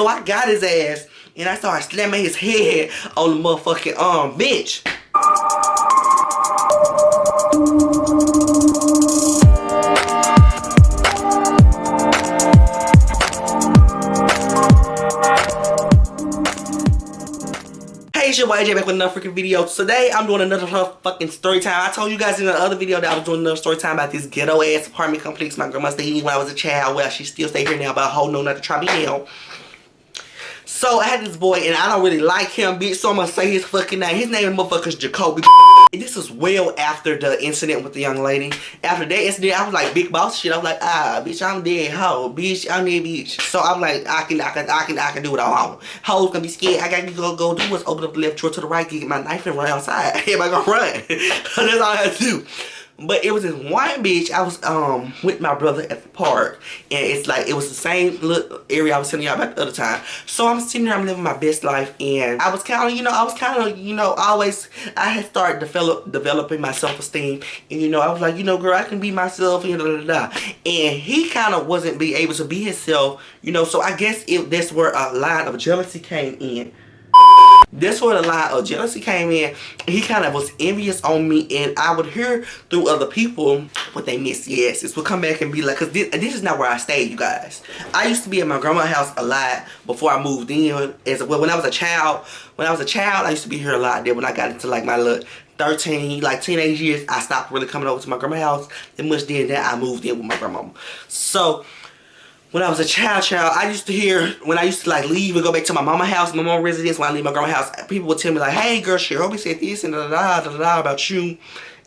So I got his ass and I started slamming his head on the motherfucking bench. Hey, it's your boy AJ back with another freaking video. Today I'm doing another fucking story time. I told you guys in the other video that I was doing another story time about this ghetto ass apartment complex my grandma stayed in when I was a child. Well, she still stay here now, but I hold no not to try me now. So I had this boy and I don't really like him, bitch, so I'm gonna say his fucking name. His name is motherfuckers Jacoby. And this was well after the incident with the young lady. After that incident, I was like big boss shit. I was like, bitch, I'm dead hoe, bitch, I'm dead bitch. So I'm like, I can do what I want. Hoes gonna be scared. I gotta go do what's open up the left drawer to the right, get my knife and run outside. Everybody gonna run. That's all I had to do. But it was this one bitch. I was with my brother at the park, and it's like it was the same little area I was telling y'all about the other time. So I'm sitting there, I'm living my best life, and I was kind of, always I had started developing my self-esteem, and I was like, girl, I can be myself, and he kind of wasn't able to be himself, So I guess that's where a line of jealousy came in. That's where the line of jealousy came in. He kind of was envious on me, and I would hear through other people what they missy asses would come back and be like, because this is not where I stayed, you guys. I used to be at my grandma's house a lot before I moved in. When I was a child, I used to be here a lot. Then when I got into like my little 13, like teenage years, I stopped really coming over to my grandma's house. And much then that I moved in with my grandmama. So when I was a child, I used to hear, when I used to like leave and go back to my mama's house, my mama's residence, when I leave my grandma's house, people would tell me like, hey girl, Cheryl said this and da-da-da about you.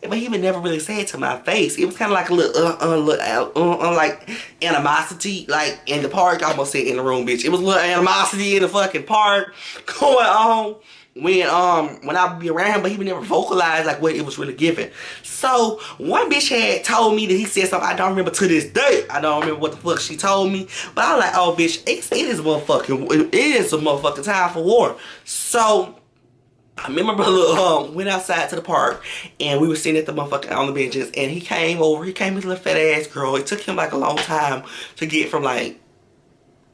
But he would never really say it to my face. It was kind of like a little, like animosity, like in the park. I almost said in the room, bitch. It was a little animosity in the fucking park going on when I would be around him, but he would never vocalize like what it was really giving. So one bitch had told me that he said something I don't remember to this day. I don't remember what the fuck she told me, but I was like, oh bitch, it is a motherfucking time for war. So I remember my brother went outside to the park, and we were sitting at the motherfucking on the benches, and he came over. He came with a little fat ass girl. It took him like a long time to get from like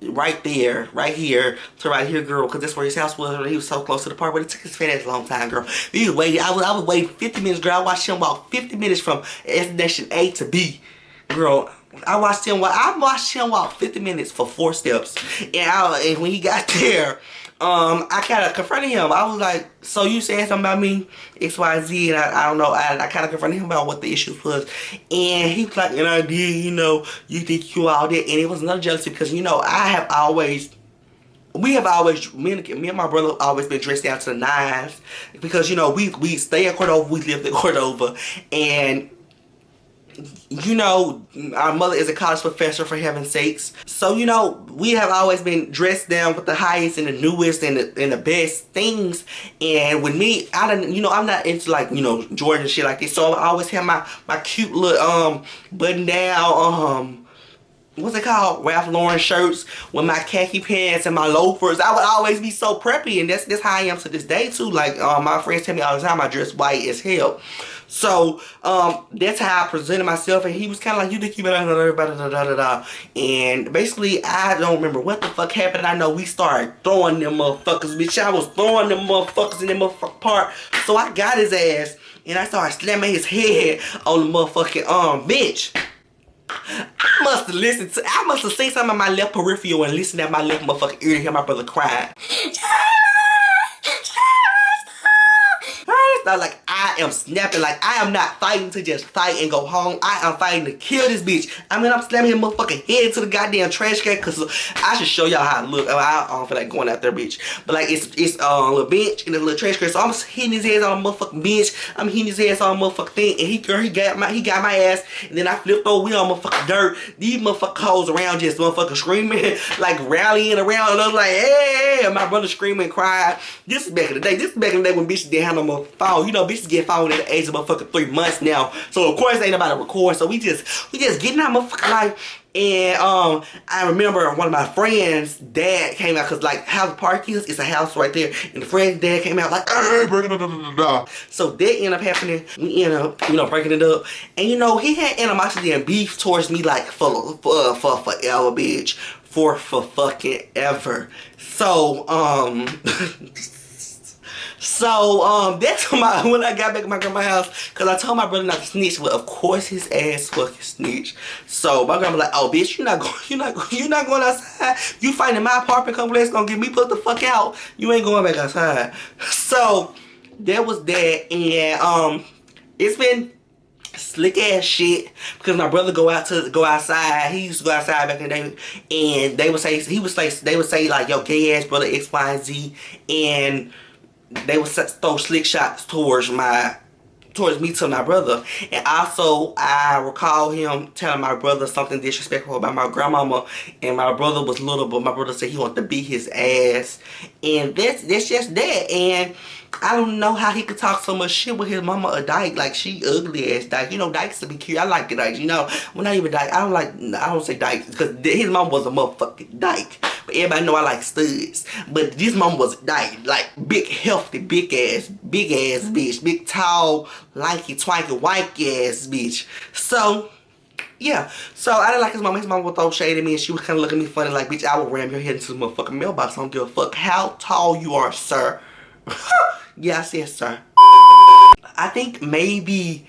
right here to right here, girl, because that's where his house was. He was so close to the park, but it took his fat ass a long time, girl. He was waiting. I was waiting 50 minutes, girl. I watched him walk 50 minutes from destination A to B, girl. I watched him walk 50 minutes for 4 steps, and when he got there, I kind of confronted him. I was like, so you said something about me, XYZ, and I don't know. I kind of confronted him about what the issues was. And he was like, and I did, you think you all that. And it was another jealousy because, me and my brother always been dressed down to the nines. Because, we stay at Cordova, we live in Cordova. And our mother is a college professor, for heaven's sakes. So, we have always been dressed down with the highest and the newest and the best things. And with me, I'm not into like, Jordan and shit like this. So I always have my cute little button down what's it called? Ralph Lauren shirts with my khaki pants and my loafers. I would always be so preppy, and that's how I am to this day too. Like my friends tell me all the time I dress white as hell. So that's how I presented myself, and he was kind of like, you think you better da-da-da-da-da-da. And basically I don't remember what the fuck happened. I know we started throwing them motherfuckers, bitch. I was throwing them motherfuckers in that motherfucking park. So I got his ass and I started slamming his head on the motherfucking bench. I must have seen something in my left peripheral and listened at my left motherfucking ear to hear my brother crying. Like I am snapping, like I am not fighting to just fight and go home. I am fighting to kill this bitch. I'm slamming his motherfucking head into the goddamn trash can, because I should show y'all how it look. I don't feel like going out there, bitch. But like it's a little bench and a little trash can. So I'm hitting his ass on a motherfucking bench. I'm hitting his ass on a motherfucking thing, and he got my ass. And then I flipped over, we on motherfucking dirt. These motherfucking hoes around just motherfucking screaming, like rallying around, and I was like, hey, and my brother screaming and crying. This is back in the day. This is back in the day when bitches didn't have no more phone. Bitches get phone at the age of motherfucking 3 months now. So of course ain't nobody record. So we just getting out motherfucking life. And I remember one of my friends' dad came out, because like how the park is, it's a house right there, and the friend's dad came out like, hey, breaking it. So that ended up happening. We ended up, breaking it up. And he had animosity and beef towards me like for forever, bitch. for fucking ever. So, that's when I got back to my grandma's house, because I told my brother not to snitch, but of course his ass fucking snitched. So my grandma like, oh bitch, you're not going outside. You finding my apartment complex gonna get me put the fuck out. You ain't going back outside. So that was that, and it's been slick ass shit, because my brother go outside. He used to go outside back in the day, and they would say like, yo, gay ass brother X, Y, and Z, and they would throw slick shots towards me to my brother. And also I recall him telling my brother something disrespectful about my grandmama, and my brother was little, but my brother said he wanted to beat his ass, and that's just that. And I don't know how he could talk so much shit with his mama, a dyke. Like, she ugly ass dyke. You know, dykes to be cute. I like the dykes, you know. Well, not even dyke. I don't say dykes, because his mom was a motherfucking dyke. But everybody know I like studs. But this mom was a dyke. Like, big, healthy, big ass bitch. Big, tall, likey, twanky, wanky ass bitch. So, yeah. So, I didn't like his mama. His mama would throw shade at me, and she was kind of looking at me funny like, bitch, I will ram your head into the motherfucking mailbox. I don't give a fuck how tall you are, sir. Yeah, I said sir. I think maybe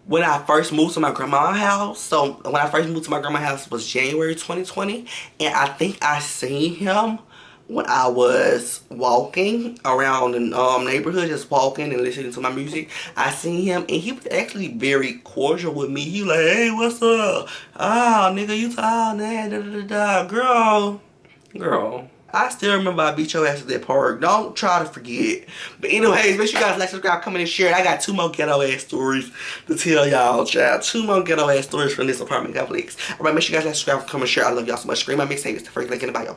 when I first moved to my grandma's house, so when I first moved to my grandma's house was January 2020, and I think I seen him when I was walking around the neighborhood, just walking and listening to my music. I seen him, and he was actually very cordial with me. He like, hey, what's up? Ah, nigga, you tall, man, da da da da. Girl. I still remember I beat your ass at that park. Don't try to forget. But anyways, make sure you guys like, subscribe, comment, and share. I got 2 more ghetto ass stories to tell y'all, child. 2 more ghetto ass stories from this apartment complex. Alright, make sure you guys like, subscribe, comment, and share. I love y'all so much. Scream my mixtape. It's the first link in the bio.